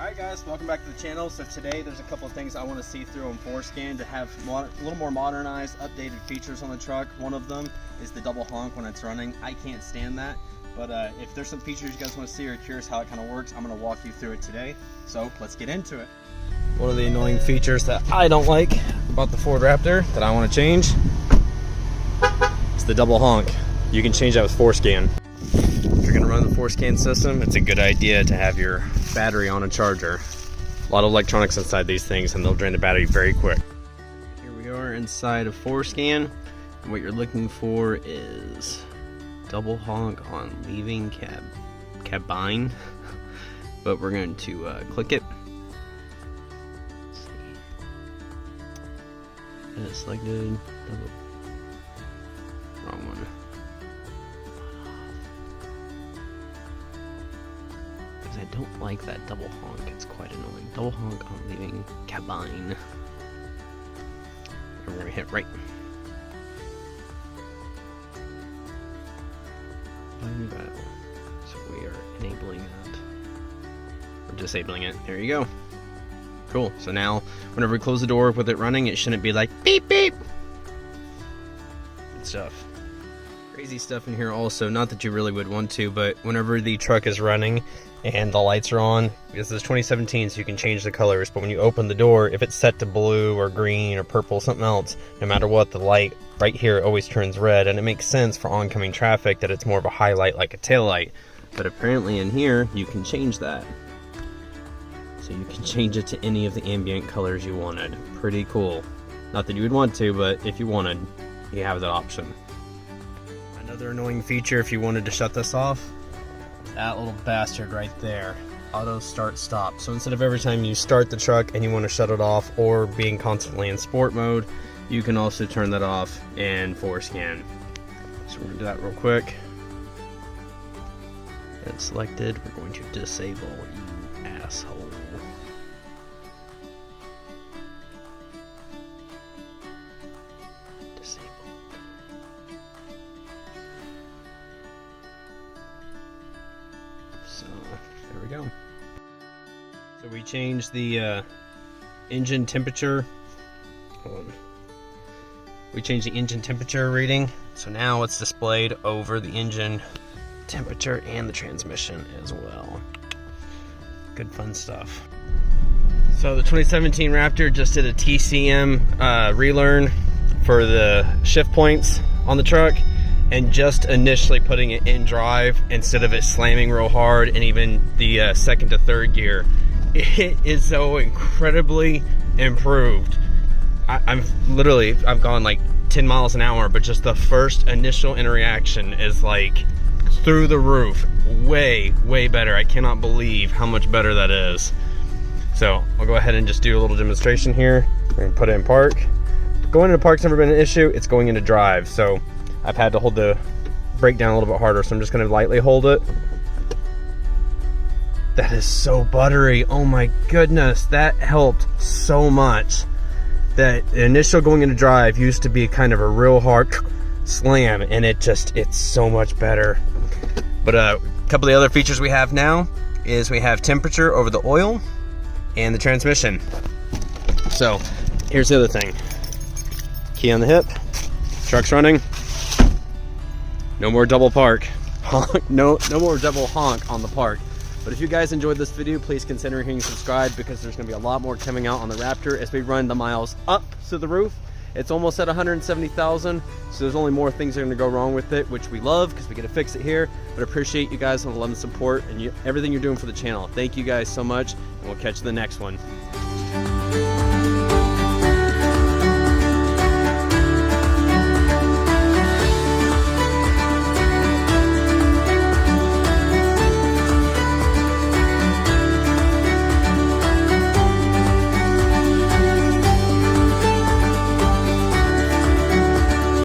Alright guys, welcome back to the channel. So today there's a couple of things I want to see through on FORscan to have a little more modernized, updated features on the truck. One of them is the double honk when it's running. I can't stand that, but if there's some features you guys want to see or curious how it kind of works, I'm going to walk you through it today. So let's get into it. One of the annoying features that I don't like about the Ford Raptor that I want to change is the double honk. You can change that with FORscan. If you're going to run the FORscan system, it's a good idea to have your battery on a charger. A lot of electronics inside these things and they'll drain the battery very quick. Here we are inside of FORscan. And what you're looking for is double honk on leaving cabine. But we're going to click it. Let's see. And it's selected. Wrong one. I don't like that double honk, it's quite annoying. Double honk on leaving cabine. And we're gonna hit right. So we are enabling that. Or disabling it. There you go. Cool. So now, whenever we close the door with it running, it shouldn't be like beep beep. Good stuff. Crazy stuff in here also, not that you really would want to, but whenever the truck is running and the lights are on, because this is 2017 so you can change the colors, but when you open the door, if it's set to blue or green or purple, something else, no matter what, the light right here always turns red, and it makes sense for oncoming traffic that it's more of a highlight like a tail light. But apparently in here you can change that, so you can change it to any of the ambient colors you wanted. Pretty cool. Not that you would want to, but if you wanted, you have that option. Another annoying feature, if you wanted to shut this off, that little bastard right there, auto start stop. So instead of every time you start the truck and you want to shut it off, or being constantly in sport mode, you can also turn that off in FORscan. So we're going to do that real quick. And selected, we're going to disable, you asshole. So there we go. So we changed the engine temperature. Hold on. We changed the engine temperature reading, so now it's displayed over the engine temperature and the transmission as well. Good fun stuff. So the 2017 Raptor just did a TCM relearn for the shift points on the truck, and just initially putting it in drive instead of it slamming real hard, and even the second to third gear, it is so incredibly improved. I've gone like 10 miles an hour, but just the first initial interaction is like through the roof. Way better. I cannot believe how much better that is. So I'll go ahead and just do a little demonstration here. We're gonna put it in park. Going into park's never been an issue. It's going into drive, so I've had to hold the brake down a little bit harder, so I'm just going to lightly hold it. That is so buttery. Oh my goodness, that helped so much. That initial going into drive used to be kind of a real hard slam, and it's so much better. But a couple of the other features we have now is we have temperature over the oil and the transmission. So here's the other thing. Key on the hip, truck's running. No more double park. No more double honk on the park. But if you guys enjoyed this video, please consider hitting subscribe, because there's going to be a lot more coming out on the Raptor as we run the miles up to the roof. It's almost at 170,000, so there's only more things that are going to go wrong with it, which we love because we get to fix it here. But I appreciate you guys on the love and support and everything you're doing for the channel. Thank you guys so much, and we'll catch you in the next one.